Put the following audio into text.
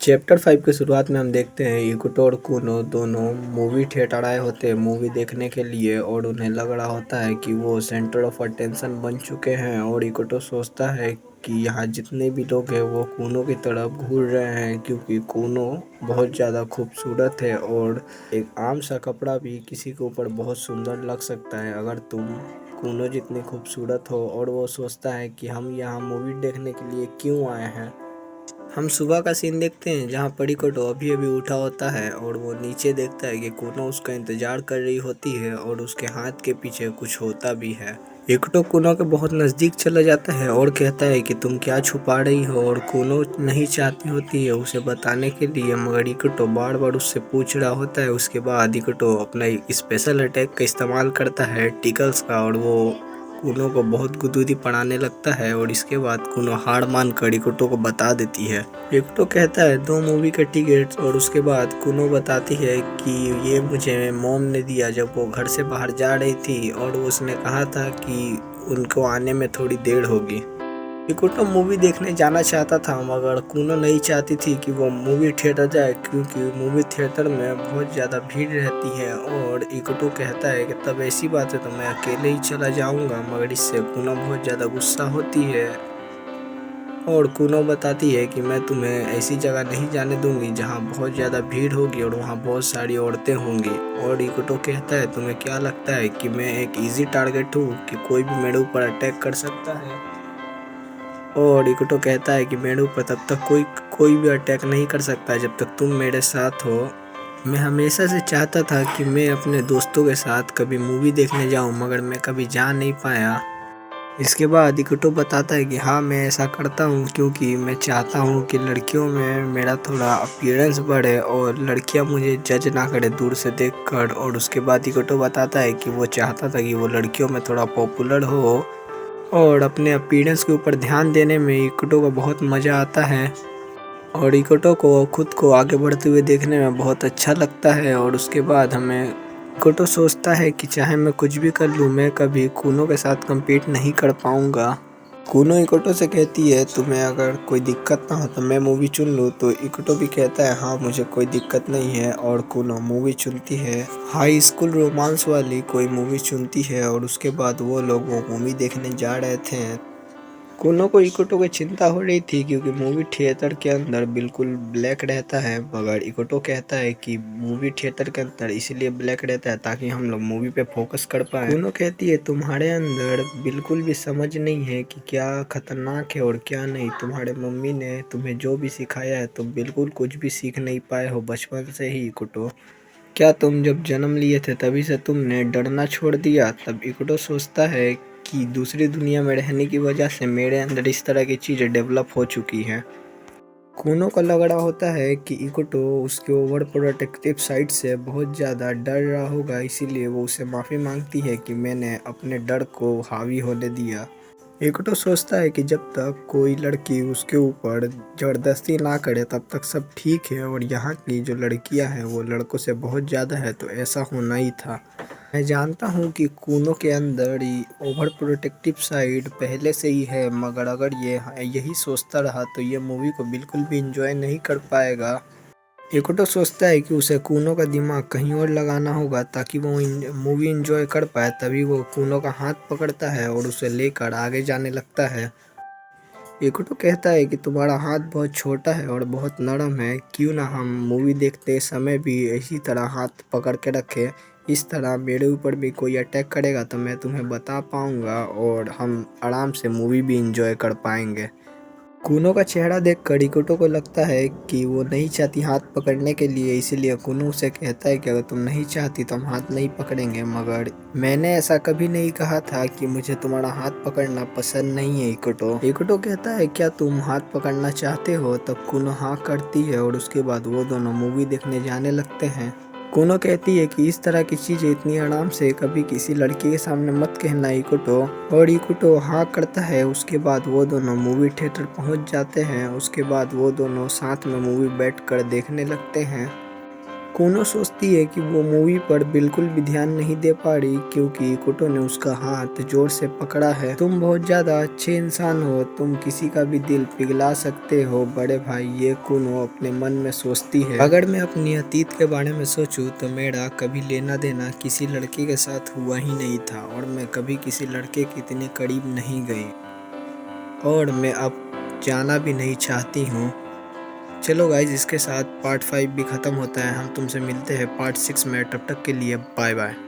Chapter 5 की शुरुआत में हम देखते हैं इकुतो और कुनो दोनों मूवी थिएटर आए होते हैं मूवी देखने के लिए और उन्हें लग रहा होता है कि वो सेंटर ऑफ अटेंशन बन चुके हैं और इकुतो सोचता है कि यहाँ जितने भी लोग हैं वो कुनो की तरफ घूर रहे हैं क्योंकि कुनो बहुत ज़्यादा खूबसूरत है और एक आम सा कपड़ा भी किसी के ऊपर बहुत सुंदर लग सकता है अगर तुम कुनो जितनी खूबसूरत हो। और वो सोचता है कि हम यहाँ मूवी देखने के लिए क्यों आए हैं। हम सुबह का सीन देखते हैं जहाँ परिकोटो अभी अभी उठा होता है और वो नीचे देखता है कि कुनो उसका इंतजार कर रही होती है और उसके हाथ के पीछे कुछ होता भी है। इकुतो कुनो के बहुत नज़दीक चला जाता है और कहता है कि तुम क्या छुपा रही हो और कुनो नहीं चाहती होती है उसे बताने के लिए मगर इकुतो बार बार उससे पूछ रहा होता है। उसके बाद इकुतो अपना स्पेशल अटैक का इस्तेमाल करता है टिकल्स का और वो कुनो को बहुत गुदगुदी पड़ाने लगता है और इसके बाद कुनो हार मान कर इकुतो को बता देती है। इकुतो कहता है 2 मूवी के टिकट और उसके बाद कुनो बताती है कि ये मुझे मॉम ने दिया जब वो घर से बाहर जा रही थी और उसने कहा था कि उनको आने में थोड़ी देर होगी। इकुतो मूवी देखने जाना चाहता था मगर कुनो नहीं चाहती थी कि वो मूवी थिएटर जाए क्योंकि मूवी थिएटर में बहुत ज़्यादा भीड़ रहती है और इकुतो कहता है कि तब ऐसी बात है तो मैं अकेले ही चला जाऊंगा मगर इससे कुनो बहुत ज़्यादा गुस्सा होती है और कुनो बताती है कि मैं तुम्हें ऐसी जगह नहीं जाने दूंगी जहां बहुत ज़्यादा भीड़ होगी और वहां बहुत सारी औरतें होंगी। और इकुतो कहता है तुम्हें क्या लगता है कि मैं एक इजी टारगेट हूँ कि कोई भी मेरे ऊपर अटैक कर सकता है। और इकुतो कहता है कि मेरे ऊपर तब तक कोई भी अटैक नहीं कर सकता जब तक तुम मेरे साथ हो। मैं हमेशा से चाहता था कि मैं अपने दोस्तों के साथ कभी मूवी देखने जाऊं मगर मैं कभी जा नहीं पाया। इसके बाद इकुतो बताता है कि हाँ मैं ऐसा करता हूँ क्योंकि मैं चाहता हूँ कि लड़कियों में मेरा थोड़ा अपीयरेंस बढ़े और लड़कियाँ मुझे जज ना करे दूर से देखकर। और उसके बाद इकुतो बताता है कि वो चाहता था कि वो लड़कियों में थोड़ा पॉपुलर हो और अपने अपीयरेंस के ऊपर ध्यान देने में इकुतो को बहुत मज़ा आता है और इकुतो को खुद को आगे बढ़ते हुए देखने में बहुत अच्छा लगता है। और उसके बाद हमें इकुतो सोचता है कि चाहे मैं कुछ भी कर लूँ मैं कभी कुनो के साथ compete नहीं कर पाऊँगा। कुनो इकुतो से कहती है तुम्हें अगर कोई दिक्कत ना हो तो मैं मूवी चुन लूँ तो इकुतो भी कहता है हाँ मुझे कोई दिक्कत नहीं है और कुनो मूवी चुनती है हाई स्कूल रोमांस वाली कोई मूवी चुनती है और उसके बाद वो लोग वो मूवी देखने जा रहे थे। कुनो को इकुतो की चिंता हो रही थी क्योंकि मूवी थिएटर के अंदर बिल्कुल ब्लैक रहता है मगर इकुतो कहता है कि मूवी थिएटर के अंदर इसलिए ब्लैक रहता है ताकि हम लोग मूवी पे फोकस कर पाए। कुनो कहती है तुम्हारे अंदर बिल्कुल भी समझ नहीं है कि क्या खतरनाक है और क्या नहीं। तुम्हारे मम्मी ने तुम्हें जो भी सिखाया है तुम बिल्कुल कुछ भी सीख नहीं पाए हो बचपन से ही इकुतो। क्या तुम जब जन्म लिए थे तभी से तुमने डरना छोड़ दिया। तब इकुतो सोचता है कि दूसरी दुनिया में रहने की वजह से मेरे अंदर इस तरह की चीज़ें डेवलप हो चुकी हैं। कुनो को लग रहा होता है कि इकुतो उसके ओवर प्रोटेक्टिव साइड से बहुत ज़्यादा डर रहा होगा इसीलिए वो उसे माफ़ी मांगती है कि मैंने अपने डर को हावी होने दिया। इकुतो सोचता है कि जब तक कोई लड़की उसके ऊपर ज़बरदस्ती ना करे तब तक सब ठीक है और यहाँ की जो लड़कियाँ हैं वो लड़कों से बहुत ज़्यादा है तो ऐसा होना ही था। मैं जानता हूँ कि कुनो के अंदर ही ओवर प्रोटेक्टिव साइड पहले से ही है मगर अगर ये यही सोचता रहा तो ये मूवी को बिल्कुल भी इंजॉय नहीं कर पाएगा। इकुतो सोचता है कि उसे कुनो का दिमाग कहीं और लगाना होगा ताकि वो मूवी इंजॉय कर पाए। तभी वो कुनो का हाथ पकड़ता है और उसे लेकर आगे जाने लगता है। इकुतो कहता है कि तुम्हारा हाथ बहुत छोटा है और बहुत नरम है क्यों ना हम मूवी देखते समय भी इसी तरह हाथ पकड़ के रखें। इस तरह मेरे ऊपर भी कोई अटैक करेगा तो मैं तुम्हें बता पाऊँगा और हम आराम से मूवी भी इंजॉय कर पाएंगे। कुनो का चेहरा देखकर इकुतो को लगता है कि वो नहीं चाहती हाथ पकड़ने के लिए इसीलिए कुनो उसे कहता है कि अगर तुम नहीं चाहती तो हम हाथ नहीं पकड़ेंगे मगर मैंने ऐसा कभी नहीं कहा था कि मुझे तुम्हारा हाथ पकड़ना पसंद नहीं है। इकुतो कहता है क्या तुम हाथ पकड़ना चाहते हो। तब कुनो हाँ करती है और उसके बाद वो दोनों मूवी देखने जाने लगते हैं। कुनो कहती है कि इस तरह की चीज़ें इतनी आराम से कभी किसी लड़की के सामने मत कहना इकुतो। और इकुतो हाँ करता है। उसके बाद वो दोनों मूवी थिएटर पहुंच जाते हैं। उसके बाद वो दोनों साथ में मूवी बैठकर देखने लगते हैं। कूनो सोचती है कि वो मूवी पर बिल्कुल भी ध्यान नहीं दे पा रही क्योंकि इकोटो ने उसका हाथ जोर से पकड़ा है। तुम बहुत ज्यादा अच्छे इंसान हो, तुम किसी का भी दिल पिघला सकते हो बड़े भाई, ये कूनो अपने मन में सोचती है। अगर मैं अपनी अतीत के बारे में सोचूं तो मेरा कभी लेना देना किसी लड़के के साथ हुआ ही नहीं था और मैं कभी किसी लड़के के इतने करीब नहीं गई और मैं अब जाना भी नहीं चाहती हूँ। चलो गाइज, इसके साथ पार्ट 5 भी ख़त्म होता है। हम तुमसे मिलते हैं पार्ट 6 में। तब तक के लिए बाय बाय।